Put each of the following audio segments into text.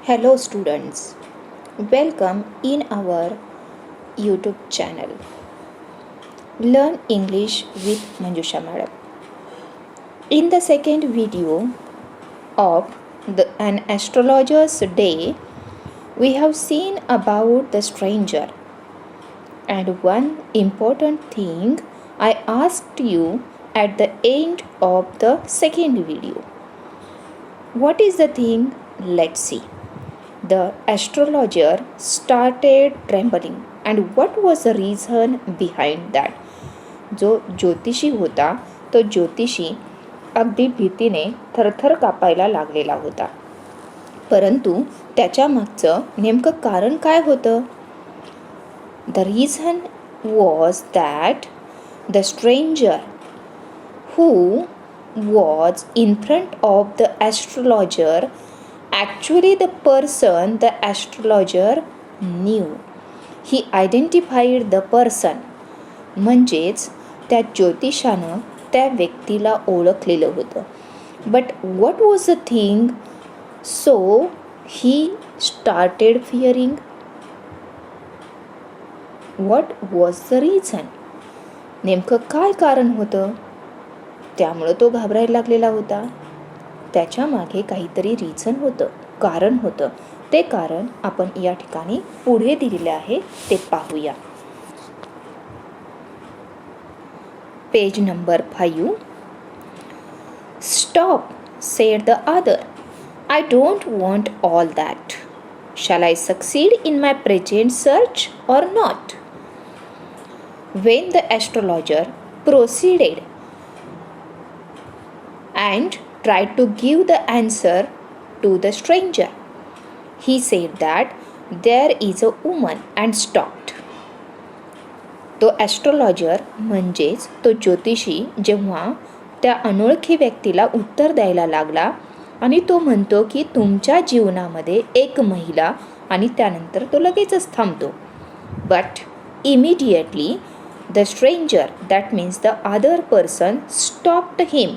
Hello students, welcome in our YouTube channel Learn English with Manjusha Madam. In the second video of an astrologer's day, we have seen about the stranger, and one important thing I asked you at the end of the second video. What is the thing? Let's see. The astrologer started trembling, and what was the reason behind that? जो ज्योतिषी होता तो ज्योतिषी अगदी भीतीने थरथर कापायला लागलेला होता. परंतु त्याच्या मागचं नेमकं कारण काय होतं? The reason was that the stranger who was in front of the astrologer actually the person the astrologer knew. He identified the person. म्हणजेच त्या ज्योतिषानं त्या व्यक्तीला ओळखलेलं होतं. But what was the thing? So he started fearing. What was the reason? नेमकं काय कारण होतं? त्यामुळं तो घाबरायला लागलेला होता. त्याच्या मागे काहीतरी रिझन होतं, कारण होतं. ते कारण आपण या ठिकाणी पुढे दिलेले आहे ते पाहूया. Page number 5. Stop, said the other. I don't want all that. Shall I succeed in my present search or not? When the astrologer proceeded and tried to give the answer to the stranger, he said that there is a woman and stopped. तो astrologer म्हणजेच तो ज्योतिषी जेव्हा त्या अनोळखी व्यक्तीला उत्तर द्यायला लागला आणि तो म्हणतो की तुमच्या जीवनामध्ये एक महिला, आणि त्यानंतर तो लगेचच थांबतो. But immediately the stranger, that means the other person, stopped him,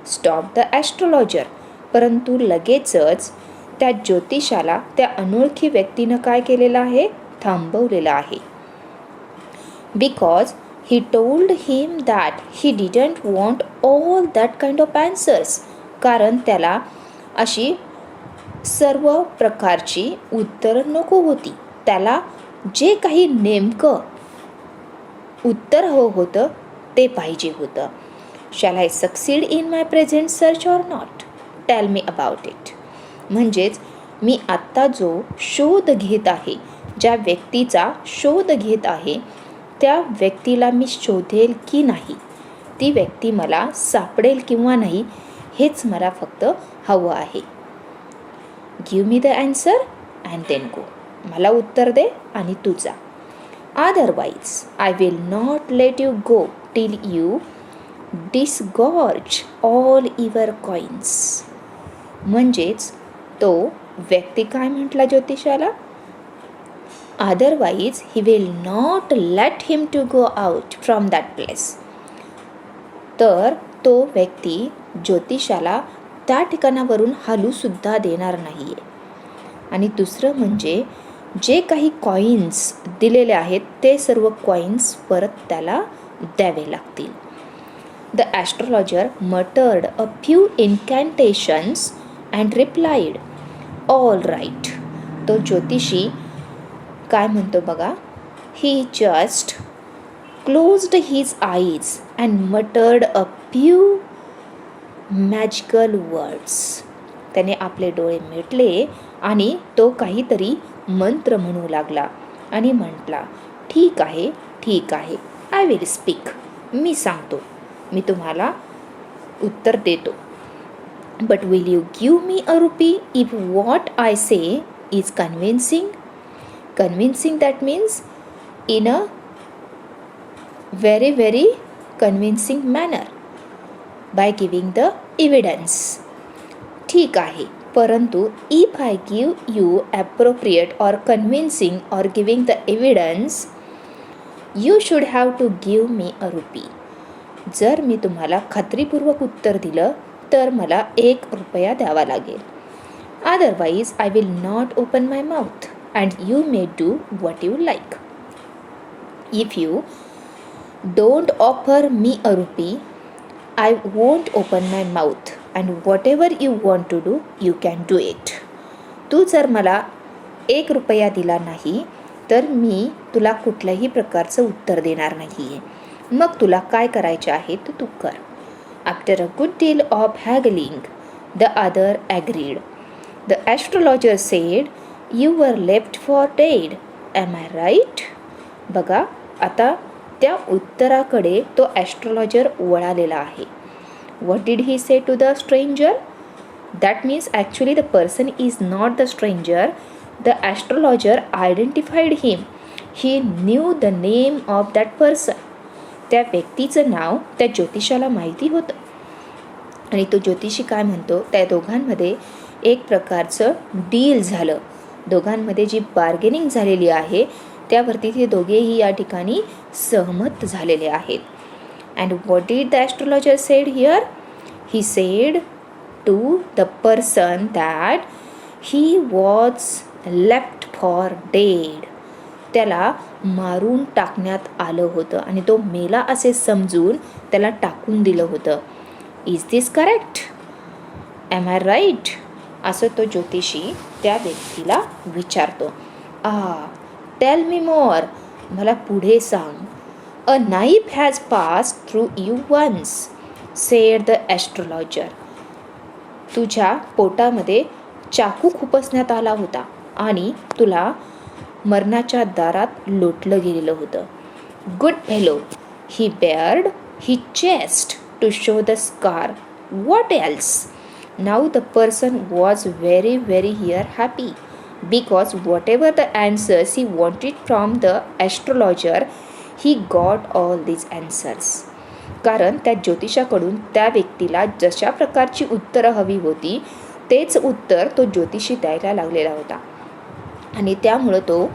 stop the astrologer. परंतु लगेचच त्या ज्योतिषाला त्या अनोळखी व्यक्तीनं काय केलेलं आहे? थांबवलेलं आहे. Because he told him that he didn't want all that kind of answers. कारण त्याला अशी सर्व प्रकारची उत्तरं नको होती. त्याला जे काही नेमकं उत्तर हवं होतं ते पाहिजे होतं. Shall I succeed in my present search or not? Tell me about it. म्हणजेच मी आत्ता जो शोध घेत आहे, ज्या व्यक्तीचा शोध घेत आहे, त्या व्यक्तीला मी शोधेल की नाही, ती व्यक्ती मला सापडेल किंवा नाही, हेच मला फक्त हवं आहे. Give me the answer and then go. मला उत्तर दे आणि तू जा. Otherwise I will not let you go till you disgorge all your coins. म्हणजेच तो व्यक्ती काय म्हटला ज्योतिषाला? Otherwise he will not let him to go out from that place. तर तो व्यक्ती ज्योतिषाला त्या ठिकाणावरून हलूसुद्धा देणार नाही आहे. आणि दुसरं म्हणजे जे काही कॉईन्स दिलेले आहेत ते सर्व कॉईन्स परत त्याला द्यावे लागतील. The astrologer muttered a few incantations and replied, "All right." तो ज्योतिषी काय म्हणतो बघा? He just closed his eyes and muttered a few magical words. त्याने आपले डोळे मिटले आणि तो काहीतरी मंत्र म्हणू लागला आणि म्हटला, ठीक आहे, ठीक आहे, आय विल स्पीक. मी सांगतो, मी तुम्हाला उत्तर देतो. But will you give me a rupee if what I say is convincing? Convincing that means in a very convincing manner by giving the evidence. ठीक आहे, परंतु if I give you appropriate or convincing or giving the evidence, you should have to give me a rupee. जर मी तुम्हाला खात्रीपूर्वक उत्तर दिलं तर मला 1 रुपया द्यावा लागेल. Otherwise I will not open my mouth and you may do what you like. If you don't offer me a rupee I won't open my mouth and whatever you want to do you can do it. तू जर मला 1 रुपया दिला नाही तर मी तुला कुठल्याही प्रकारचं उत्तर देणार नाही आहे. मग तुला काय करायचे आहे ते तू कर. After a good deal of haggling the other agreed. The astrologer said you were left for dead. Am I right. बघा आता त्या उत्तराकडे तो ॲस्ट्रोलॉजर वळालेला आहे. What did he say to the stranger? That means actually the person is not the stranger. The astrologer identified him. He knew the name of that person. त्या व्यक्तीचं नाव त्या ज्योतिषाला माहिती होतं. आणि तो ज्योतिषी काय म्हणतो, त्या दोघांमध्ये एक प्रकारचं डील झालं. दोघांमध्ये जी बार्गेनिंग झालेली आहे त्यावरती ते दोघेही या ठिकाणी सहमत झालेले आहेत. And what did the astrologer said here? He said to the person that he was left for dead. त्याला मारून टाकण्यात आलं होतं आणि तो मेला असे समजून त्याला टाकून दिलं होतं. Is this correct? Am I right? असं तो ज्योतिषी त्या व्यक्तीला विचारतो. Tell me more. मला पुढे सांग. A knife has passed through you once said the astrologer. तुझ्या पोटामध्ये चाकू खुपसण्यात आला होता आणि तुला मरणाच्या दारात लोटलं गेलेलं होतं. Good fellow. He bared he chest to show the scar. What else? Now the person was very very here happy because whatever the answers he wanted from the astrologer he got all these answers. कारण त्या ज्योतिषाकडून त्या व्यक्तीला जशा प्रकारची उत्तरं हवी होती तेच उत्तर तो ज्योतिषी द्यायला लागलेला होता आणि त्यामुळं तो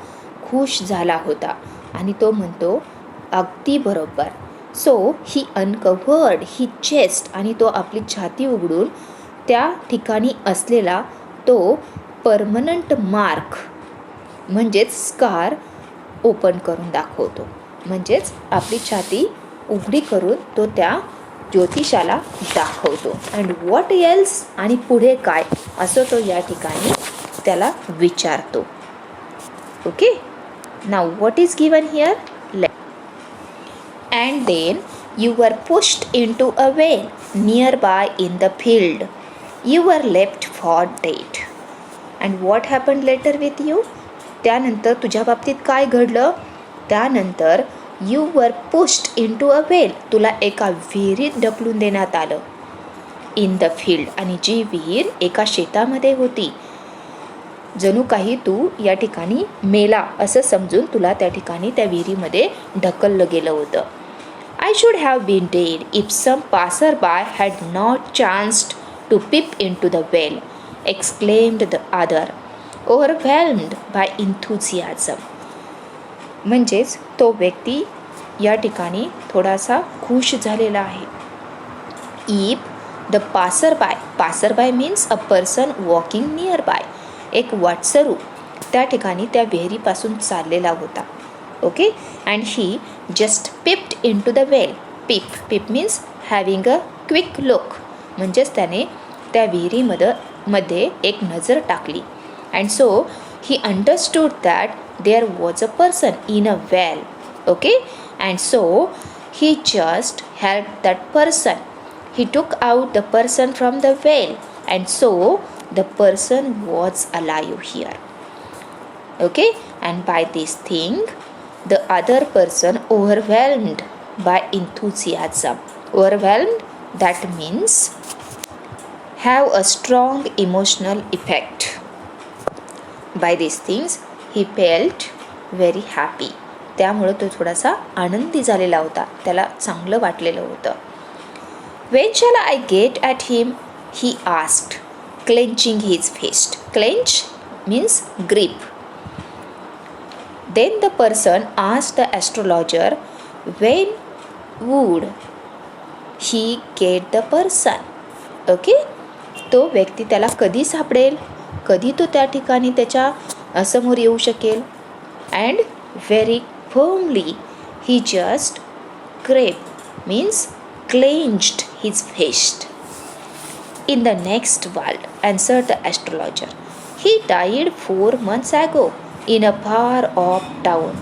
खुश झाला होता. आणि तो म्हणतो अगदी बरोबर. सो ही अनकव्हर्ड ही चेस्ट. आणि तो आपली छाती उघडून त्या ठिकाणी असलेला तो परमनंट मार्क म्हणजेच स्कार ओपन करून दाखवतो. म्हणजेच आपली छाती उघडी करून तो त्या ज्योतिषाला दाखवतो. And what else? आणि पुढे काय असं तो या ठिकाणी त्याला विचारतो. ओके. नाव what is given here? And then you were pushed in to a well nearby in the field. You were left for dead. And what happened later with you? त्यानंतर तुझ्या बाबतीत काय घडलं? त्यानंतर you were pushed in to a well. तुला एका विहिरीत ढकलून देण्यात आलं. In the field. आणि जी विहीर एका शेतामध्ये होती. जणू काही तू या ठिकाणी मेला असं समजून तुला त्या ठिकाणी त्या विहिरीमध्ये ढकललं गेलं होतं. I should have been dead if some passer by had not chanced to peep into the well exclaimed the other overwhelmed by enthusiasm. म्हणजेच तो व्यक्ती या ठिकाणी थोडासा खुश झालेला आहे. If the passer by means a person walking nearby. एक वाटसरू त्या ठिकाणी त्या विहिरीपासून चाललेला होता. Okay. And he just peeped into the well. Peep means having a quick look. म्हणजेच त्याने त्या विहिरीमध्ये एक नजर टाकली. And so he understood that there was a person in a well. Okay. And so he just help that person. He took out the person from the well and so the person was alive here. Okay. And by this thing the other person overwhelmed by enthusiasm. Overwhelmed, that means have a strong emotional effect. By these things he felt very happy. त्यामुळे तो थोडासा आनंदी झालेला होता. त्याला चांगलं वाटलेलं होतं. When shall I get at him? He asked, clenching his fist. Clench means grip. Then the person asked the astrologer, when would he get the person? Okay. तो व्यक्ती त्याला कधी सापडेल, कधी तो त्या ठिकाणी त्याच्या समोर येऊ शकेल. And very firmly he just grip means clenched his fist. In the next world, answered the astrologer. He died 4 months ago in a far off town.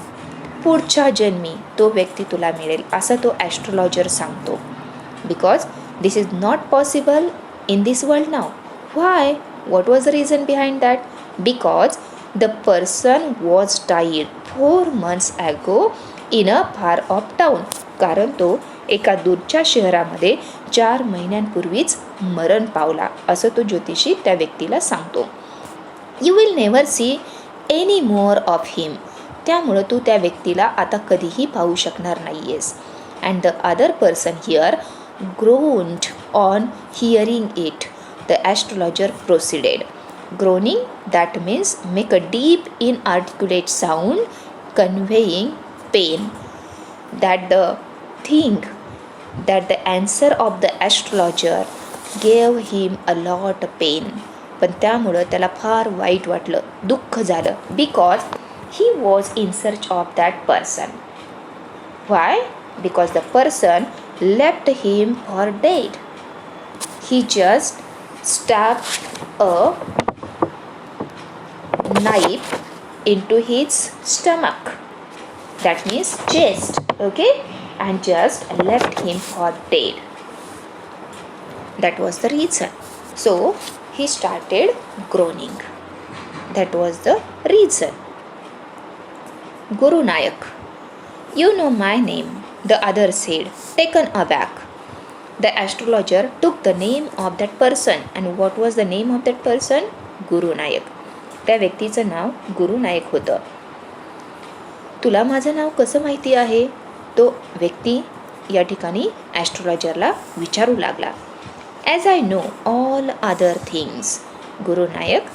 पुढच्या जन्मी तो व्यक्ती तुला मिळेल असं तो ॲस्ट्रोलॉजर सांगतो. Because this is not possible in this world now. Why? What was the reason behind that? Because the person was died 4 months ago in a far off town. कारण तो एका दूरच्या शहरामध्ये 4 महिन्यांपूर्वीच मरण पावला असं तो ज्योतिषी त्या व्यक्तीला सांगतो. You will never see any more of him. त्यामुळं तू त्या व्यक्तीला आता कधीही पाहू शकणार नाही आहेस. And the other person here groaned on hearing it. The astrologer proceeded. Groaning that means make a deep inarticulate sound conveying pain. That the thing that the answer of the astrologer gave him a lot of pain. पण त्यामुळं त्याला फार वाईट वाटलं, दुःख झालं. Because he was in search of that person. Why? Because the person left him for dead. He just stabbed a knife into his stomach. That means chest. Okay? And just left him for dead. That was the reason. So he started groaning. That was the reason. Guru Nayak, you know my name, the other said, taken aback. The astrologer took the name of that person. And what was the name of that person? Guru Nayak. त्या व्यक्तीचं नाव गुरु नायक होतं. तुला माझं नाव कसं माहिती आहे? तो व्यक्ती या ठिकाणी ॲस्ट्रोलॉजरला विचारू लागला. As I know all other things. Guru Nayak,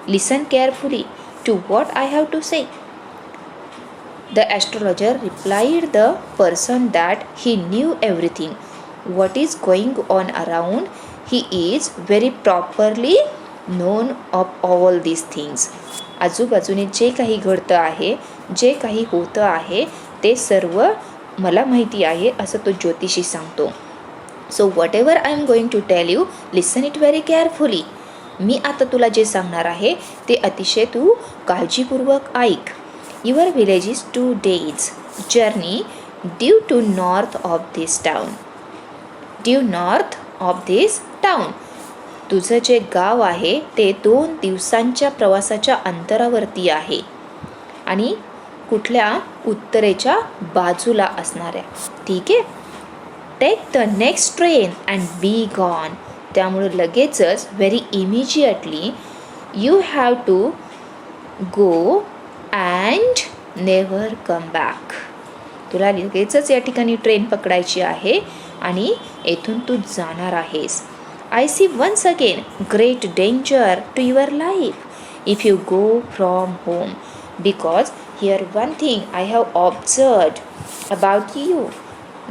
listen carefully to what I have to say. The astrologer replied the person that he knew everything. what is going on around, he is very properly known of all these things. आजूबाजूने जे काही घडतं आहे, जे काही होतं आहे, ते सर्व मला माहिती आहे असं तो ज्योतिषी सांगतो. So whatever I am going to tell you, listen it very carefully. मी आता तुला जे सांगणार आहे ते अतिशय तू काळजीपूर्वक ऐक. Your village is 2 days journey due to north of this town. Due north of this town. तुझं जे गाव आहे ते 2 दिवसांच्या प्रवासाच्या अंतरावरती आहे आणि कुठल्या उत्तरेच्या बाजूला असणाऱ्या. ठीक आहे. Take the next train and be gone. त्यामुळे लगेचच very immediately you have to go and never come back. तुला लगेचच या ठिकाणी ट्रेन पकडायची आहे आणि येथून तू जाणार आहेस. I see once again great danger to your life if you go from home, because here one thing I have observed about you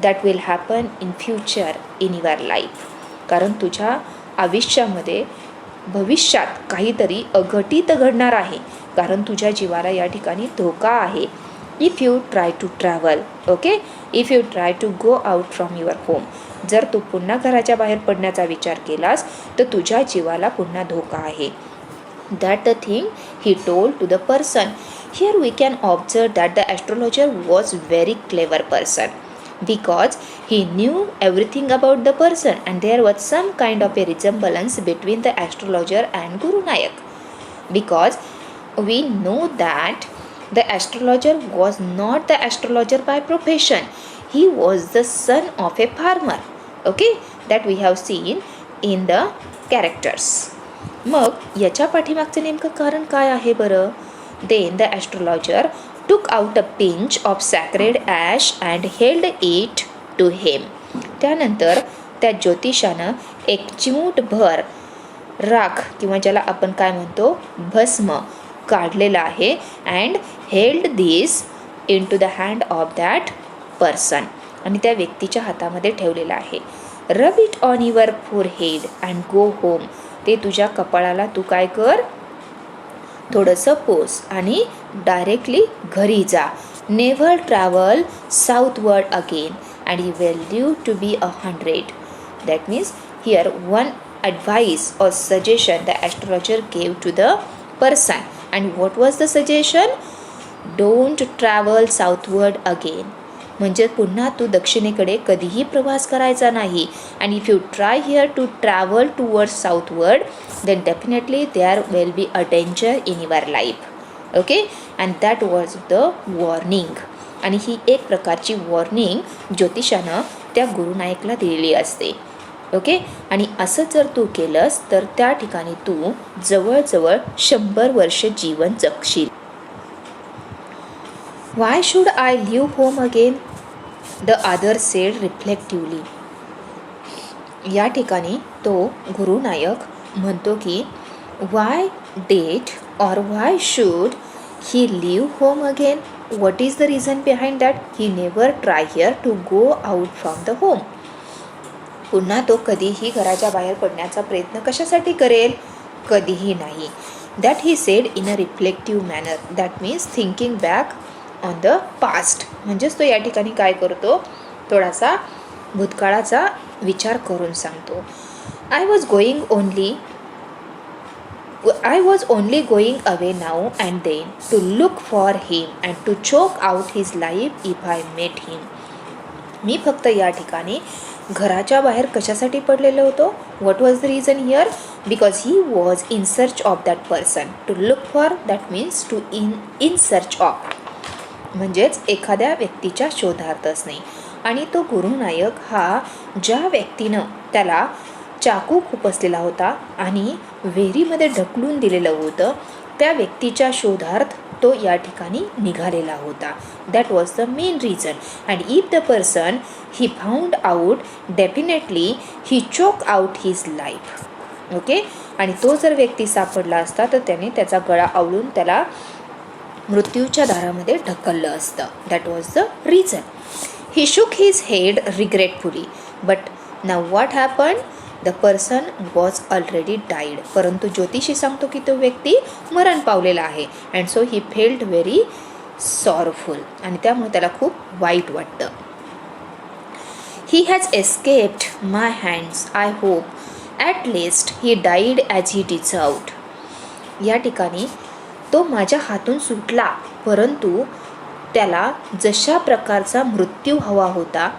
that will happen in future in your life. कारण तुझ्या आयुष्यामध्ये भविष्यात काहीतरी अघटित घडणार आहे, कारण तुझ्या जीवाला या ठिकाणी धोका आहे. If you try to travel, okay, if you try to go out from your home, जर तू पुन्हा घराच्या बाहेर पडण्याचा विचार केलास तर तुझ्या जीवाला पुन्हा धोका आहे. That the thing he told to the person. Here we can observe that the astrologer was very clever person, because he knew everything about the person and there was some kind of a resemblance between the astrologer and Guru Nayak, because we know that the astrologer was not the astrologer by profession. He was the son of a farmer, okay, that we have seen in the characters. मग याच्या पाठीमागचं नेमकं कारण काय आहे बरं? Then the astrologer took out a pinch of sacred ash and held it to him. त्यानंतर त्या ज्योतिषानं एक चिमूटभर राख किंवा ज्याला आपण काय म्हणतो भस्म काढलेला आहे and held this into the hand of that person, आणि त्या व्यक्तीच्या हातामध्ये ठेवलेला आहे. Rub it on your forehead and go home. ते तुझ्या कपाळाला तू काय कर, थोडंसं पोस आणि डायरेक्टली घरी जा. Never travel southward again and you will live to be 100. That means here one advice or suggestion the astrologer gave to the person. And what was the suggestion? Don't travel southward again. म्हणजे पुन्हा तू दक्षिणेकडे कधीही प्रवास करायचा नाही. and if you try here to travel towards southward then definitely there will be a danger in your life. okay, and that was the warning. आणि ही एक प्रकारची वॉर्निंग ज्योतिषानं त्या गुरुनायकला दिलेली असते. ओके, आणि असं जर तू केलंस तर त्या ठिकाणी तू जवळजवळ 100 वर्ष जीवन जगशील. Why should I leave home again, the other said reflectively. या ठिकाणी तो गुरुनायक म्हणतो की why did or why should he leave home again. What is the reason behind that? He never try here to go out from the home. पुन्हा तो कधीही घराच्या बाहेर पडण्याचा प्रयत्न कशासाठी करेल? कधीही नाही. That he said in a reflective manner. That means thinking back on the past. म्हणजेच तो या ठिकाणी काय करतो, थोडासा भूतकाळाचा विचार करून सांगतो. I was only going away now and then to look for him and to choke out his life if I met him. मी फक्त या ठिकाणी घराच्या बाहेर कशासाठी पडलेलो होतो? What was the reason here? Because he was in search of that person. To look for that means to in search of, म्हणजेच एखाद्या व्यक्तीच्या शोधार्थ असणे. आणि तो गुरुनायक हा ज्या व्यक्तीनं त्याला चाकू खुपसलेला होता आणि विहिरीमध्ये ढकलून दिलेलं होतं, त्या व्यक्तीच्या शोधार्थ तो या ठिकाणी निघालेला होता. That was the main reason. And if the person he found out definitely he choke out his life. Okay, आणि तो जर व्यक्ती सापडला असता तर त्याने त्याचा गळा आवळून त्याला मृत्यूच्या दारामध्ये ढकललं असतं. That was the reason. He shook his head regretfully but now what happen? The person was already died. परंतु ज्योतिषी सांगतो की तो व्यक्ती मरण पावलेला आहे. And so he felt very sorrowful. आणि त्यामुळे त्याला खूप वाईट वाटतं. He has escaped my hands. I hope at least he died as he deserved. या ठिकाणी तो माझ्या हातून सुटला, परंतु त्याला जशा प्रकारचा मृत्यू हवा होता,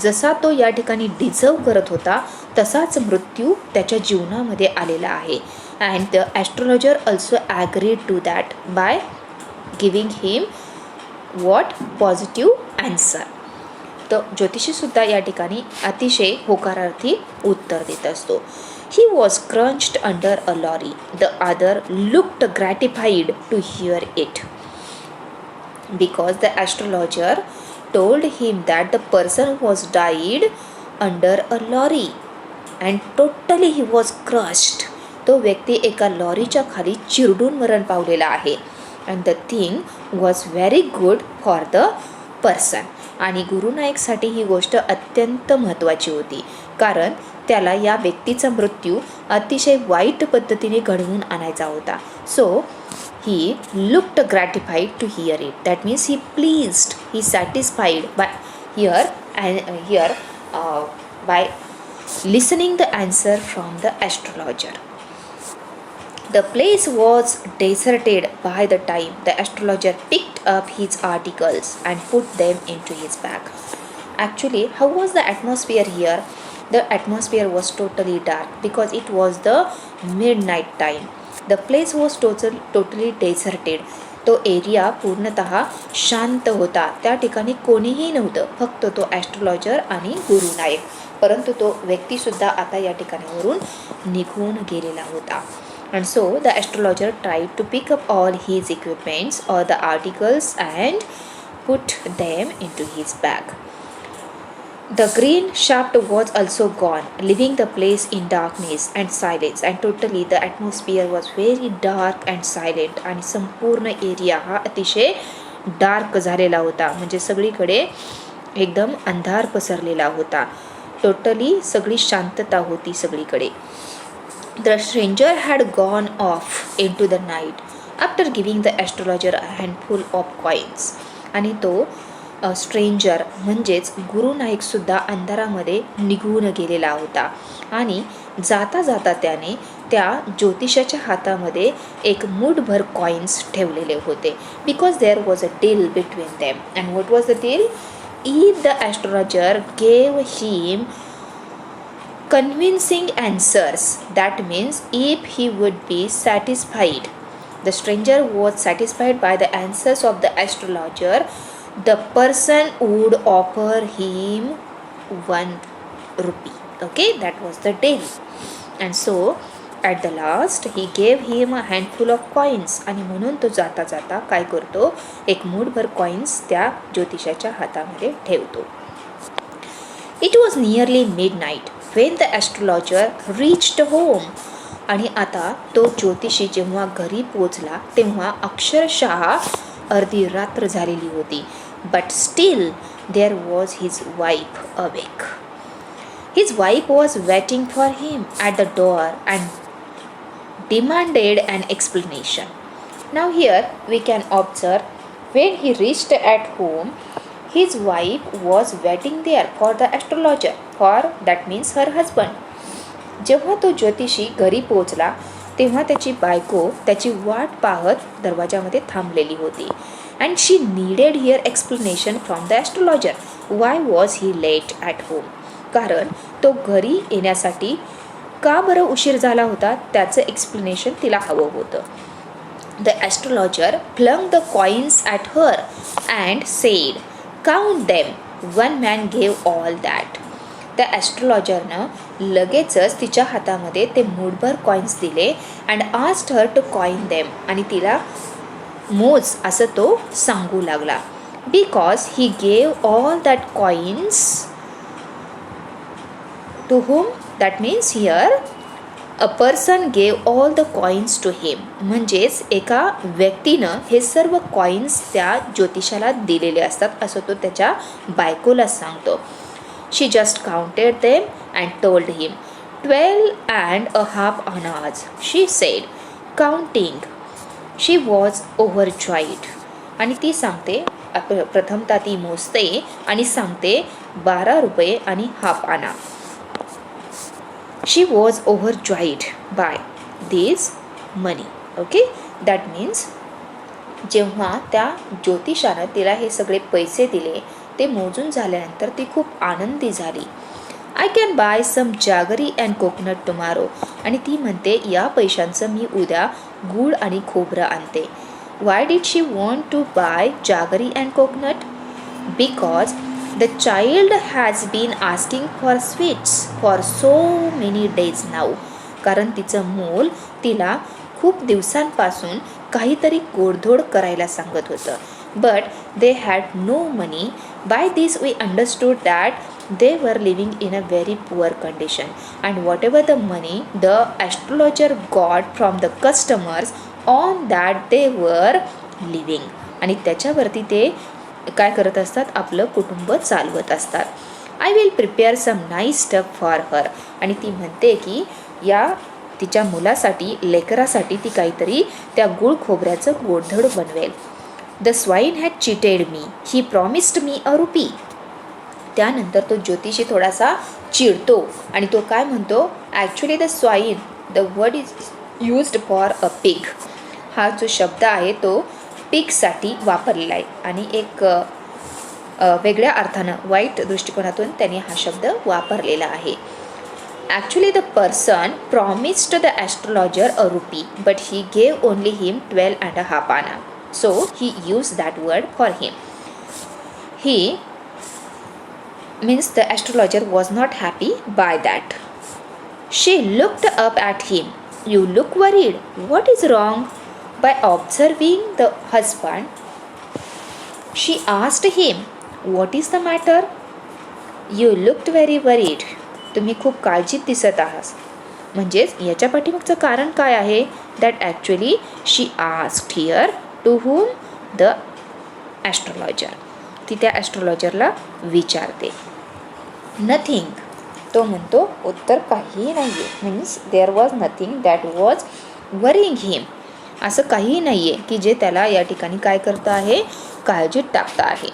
जसा तो या ठिकाणी डिझर्व करत होता, तसाच मृत्यू त्याच्या जीवनामध्ये आलेला आहे. And the astrologer also agreed to that by giving him what positive answer. तर ज्योतिषीसुद्धा या ठिकाणी अतिशय होकारार्थी उत्तर देत असतो. He was crunched under a lorry. The other looked gratified to hear it, because the astrologer told him that the person was died under a lorry and totally he was crushed. तो व्यक्ती एका लॉरीच्या खाली चिरडून मरण पावलेला आहे. and the thing was very good for the person. आणि गुरुनायकसाठी ही गोष्ट अत्यंत महत्त्वाची होती, कारण त्याला या व्यक्तीचा मृत्यू अतिशय वाईट पद्धतीने घडवून आणायचा होता. So he looked gratified to hear it. That means he pleased, he satisfied by listening the answer from the astrologer. The place was deserted by the time the astrologer picked up his articles and put them into his bag. Actually, how was the atmosphere here? The atmosphere was totally dark because it was the midnight time. The place was totally deserted. तो area पूर्णतः शांत होता. त्या ठिकाणी कोणीही नव्हतं, फक्त तो ॲस्ट्रोलॉजर आणि गुरुनायक. परंतु तो व्यक्तीसुद्धा आता या ठिकाणावरून निघून गेलेला होता. And so the astrologer tried to pick up all his equipments or the articles and put them into his bag. The green shaft was also gone, leaving the place in darkness and silence. And totally the atmosphere was very dark and silent. आणि संपूर्ण area हा अतिशय dark झालेला होता, म्हणजे सगळीकडे एकदम अंधार पसरलेला होता. टोटली सगळी शांतता होती सगळीकडे. The stranger had gone off into the night after giving the astrologer a handful of coins. आणि तो स्ट्रेंजर म्हणजेच गुरु नाईकसुद्धा अंधारामध्ये निघून गेलेला होता आणि जाता जाता त्याने त्या ज्योतिषाच्या हातामध्ये एक मूठभर कॉईन्स ठेवलेले होते. Because there was a deal between them. And what was the deal? If the astrologer gave him convincing answers, that means if he would be satisfied, the stranger was satisfied by the answers of the astrologer, the person would offer him 1 rupee. Okay, that was the deal. And so at the last he gave him a handful of coins. आणि म्हणून तो जाता जाता काय करतो, एक मूठभर coins त्या ज्योतिषाच्या हातामध्ये ठेवतो. It was nearly midnight when the astrologer reached home. आणि आता तो ज्योतिषी जेव्हा घरी पोचला तेव्हा अक्षरशः अर्धी रात्र झालेली होती. But still there was his wife awake. His wife was waiting for him at the door and demanded an explanation. Now here we can observe when he reached at home, his wife was waiting there for the astrologer, for that means her husband. जेव्हा तो ज्योतिषी घरी पोहोचला तेव्हा त्याची बायको त्याची वाट पाहत दरवाजामध्ये थांबलेली होती. And she needed here explanation from the astrologer. Why was he late at home? कारण तो घरी येण्यासाठी का बरं उशीर झाला होता त्याचं एक्सप्लेनेशन तिला हवं होतं. The astrologer flung the coins at her and said, count them, 1 man gave all that. त्या ॲस्ट्रोलॉजरनं लगेचच तिच्या हातामध्ये ते मूठभर कॉइन्स दिले and asked her to coin them. आणि तिला मोज असं तो सांगू लागला. Because he gave all that coins to whom? That means here a person gave all the coins to him. म्हणजेच एका व्यक्तीनं हे सर्व कॉइन्स त्या ज्योतिषाला दिलेले असतात असं तो त्याच्या बायकोला सांगतो. She just counted them and told him, 12.5 annas, she said, counting. She was overjoyed. आणि ती सांगते, प्रथमतः ती मोजते आणि सांगते 12 रुपये आणि हाफ आणा. She was overjoyed by this money. Okay, that means जेव्हा त्या ज्योतिषानं तिला हे सगळे पैसे दिले ते मोजून झाल्यानंतर ती खूप आनंदी झाली. I can buy some jaggery and coconut tomorrow. आणि ती म्हणते या पैशांचं मी उद्या गूळ आणि खोबरं आणते. Why did she want to buy jaggery and coconut? Because the child has been asking for sweets for so many days now. कारण तिचं मूल तिला खूप दिवसांपासून काहीतरी गोडधोड करायला सांगत होतं. But they had no money. By this we understood that they were living in a very poor condition. And whatever the money the astrologer got from the customers, on that they were living. आणि त्याच्यावरती ते काय करत असतात, आपलं कुटुंब चालवत असतात. I will prepare some nice stuff for her. आणि ती म्हणते की या तिच्या मुलासाठी, लेकरासाठी ती काहीतरी त्या गुळ खोबऱ्याचं गोडधड बनवेल. The swine had cheated me, he promised me a RuPay. त्यानंतर तो ज्योतिषी थोडासा चिडतो आणि तो काय म्हणतो, actually the swine, the word is used for a pig. हा जो शब्द आहे तो पिगसाठी वापरलेला आहे आणि एक वेगळ्या अर्थानं, वाईट दृष्टिकोनातून त्याने हा शब्द वापरलेला आहे. Actually the person promised the astrologer a rupee but he gave only him 12.5 anna. So he use that word for him. He means the astrologer was not happy by that. She looked up at him. You look worried. What is wrong? By observing the husband, she asked him, what is the matter? You looked very worried. तुम्ही खूप काळजीत दिसत आहात. म्हणजेच याच्या पाठीमागचं कारण काय आहे? That actually she asked here to whom? The astrologer. ती त्या ॲस्ट्रोलॉजरला विचारते. नथिंग. तो म्हणतो उत्तर काहीही नाही आहे, means there was nothing that was worrying him. असं काहीही नाही आहे की जे त्याला या ठिकाणी काय करतं आहे, काळजीत टाकतं आहे.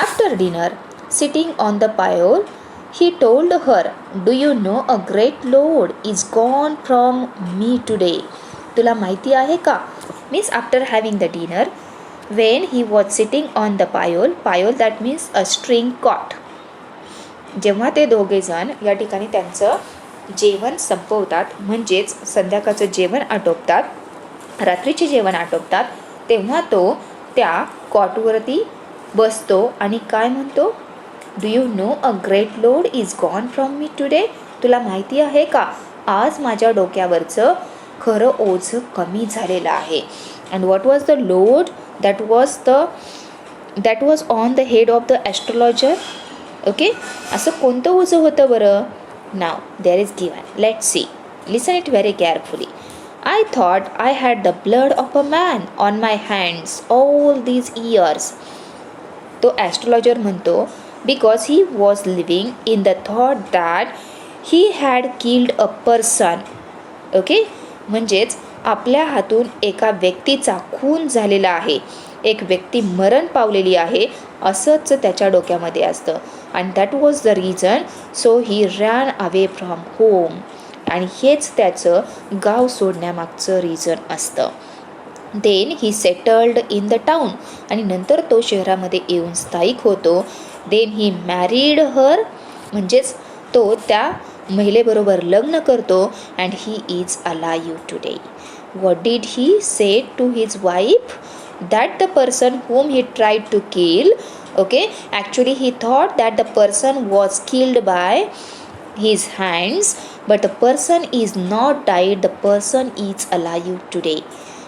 After dinner sitting on the pyol he told her, "Do you know a great load is gone from me today?" तुला माहिती आहे का? Means after having the dinner when he was sitting on the payol that means a string cot. जेव्हा ते दोघेजण या ठिकाणी त्यांचं जेवण संपवतात, म्हणजेच संध्याकाळचं जेवण आटोपतात, रात्रीचे जेवण आटोपतात, तेव्हा तो त्या कॉटवरती बसतो आणि काय म्हणतो, do you know a great load is gone from me today. तुला माहिती आहे का, आज माझ्या डोक्यावरचं खरं ओझं कमी झालेलं आहे. And what was the load that was on the head of the astrologer. Okay, असं कोणतं ओझं होतं बरं? Now there is given, let's see, listen it very carefully. I thought I had the blood of a man on my hands all these years. तो astrologer म्हणतो because he was living in the thought that he had killed a person. Okay, म्हणजेच आपल्या हातून एका व्यक्तीचा खून झालेला आहे, एक व्यक्ती मरण पावलेली आहे, असंच त्याच्या डोक्यामध्ये असतं. And that was the reason, so he ran away from home. आणि हेच त्याचं गाव सोडण्यामागचं रिझन असतं. Then he settled in the town. आणि नंतर तो शहरामध्ये येऊन स्थायिक होतो. देन ही मॅरीड हर, म्हणजेच तो त्या महिलेबरोबर लग्न करतो. And he is alive today. What did he say to his wife? That the person whom he tried to kill, okay, actually he thought that the person was killed by his hands, but the person is not died, the person is alive today.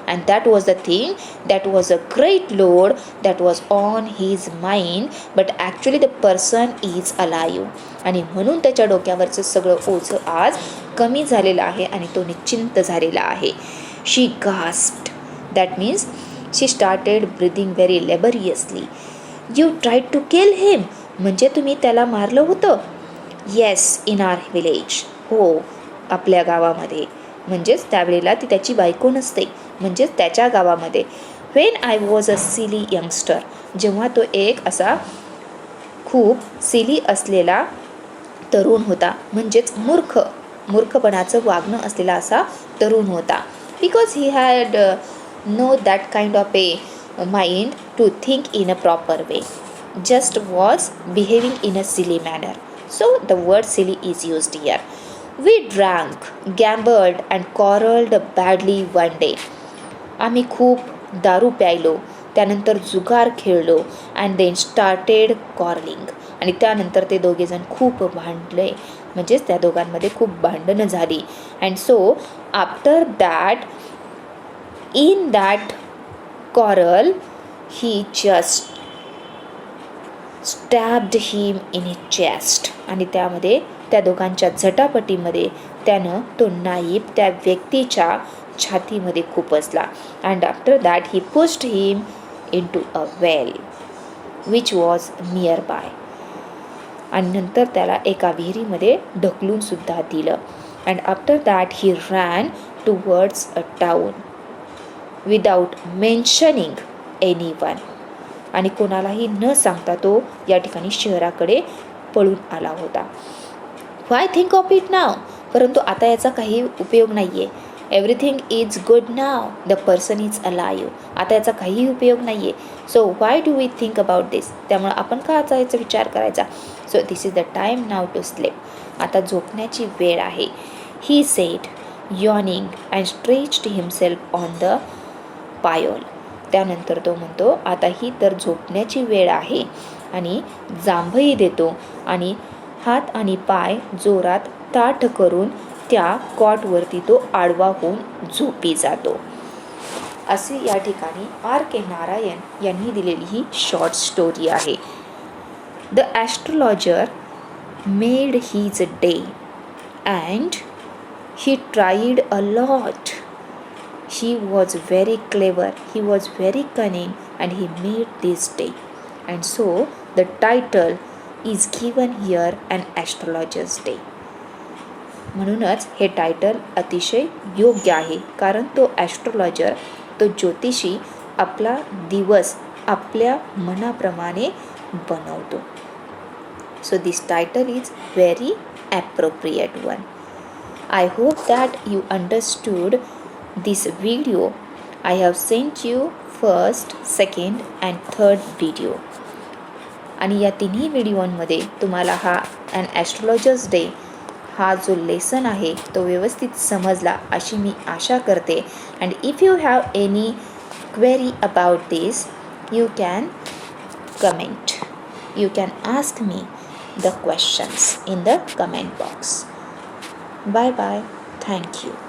And that was the thing, that was a great load that was on his mind, but actually the person is alive. आणि म्हणून त्याच्या डोक्यावरचं सगळं ओझं आज कमी झालेलं आहे आणि तो निश्चिंत झालेला आहे. She gasped. That means she started breathing very laboriously. You tried to kill him. म्हणजे तुम्ही त्याला मारलं होतं? Yes, in our village. हो, आपल्या गावामध्ये. म्हणजेच त्यावेळेला ती त्याची बायको नसते, म्हणजेच त्याच्या गावामध्ये. When I was a silly youngster. जेव्हा तो एक असा खूप सिली असलेला तरुण होता, म्हणजेच मूर्खपणाचं वागणं असलेला असा तरुण होता. Because he had no that kind of a mind to think in a proper way, just was behaving in a silly manner. So the word silly is used here. We drank, gambled and quarreled badly one day. आम्ही खूप दारू प्यायलो, त्यानंतर जुगार खेळलो, and then started कॉर्लिंग. आणि त्यानंतर ते दोघेजण खूप भांडले, म्हणजेच त्या दोघांमध्ये खूप भांडणं झाली. And so after that, in that quarrel, he just stabbed him in his chest. आणि त्यामध्ये त्या दोघांच्या झटापटीमध्ये त्यानं तो नाईफ त्या व्यक्तीच्या छातीमध्ये खुपसला. And after that he pushed him in to a well which was nearby. आणि नंतर त्याला एका विहिरीमध्ये ढकलून सुद्धा दिलं. And after that he ran towards a town without mentioning anyone. आणि कोणालाही न सांगता तो या ठिकाणी शहराकडे पळून आला होता. Why think of it now. परंतु आता याचा काही उपयोग नाही आहे. Everything is good now, the person is alive. आता याचा काहीही उपयोग नाही आहे. So why do we think about this. त्यामुळे आपण का याचा विचार करायचा. So this is the time now to sleep. आता झोपण्याची वेळ आहे. He said yawning and stretched himself on the pyol. त्यानंतर तो म्हणतो आता ही तर झोपण्याची वेळ आहे, आणि जांभई देतो आणि हात आणि पाय जोरात ताठ करून त्या कॉटवरती तो आडवा होऊन झोपी जातो. असे या ठिकाणी R.K. नारायण यांनी दिलेली ही शॉर्ट स्टोरी आहे. The astrologer made his day and he tried a lot. He was very clever, he was very cunning, and he made this day. And so the title is given here an astrologer's day. म्हणूनच हे title अतिशय योग्य आहे, कारण तो astrologer, तो ज्योतिषी आपला दिवस आपल्या मनाप्रमाणे बनवतो. So this title is very appropriate one. I hope that you understood this video. I have sent you first, second and third video. आणि या तिन्ही व्हिडिओमध्ये तुम्हाला हा ॲन ॲस्ट्रॉलॉजर्स डे हा जो लेसन आहे तो व्यवस्थित समजला अशी मी आशा करते. And if you have any query about this, you can comment. You can ask me the questions in the comment box. Bye bye. Thank you.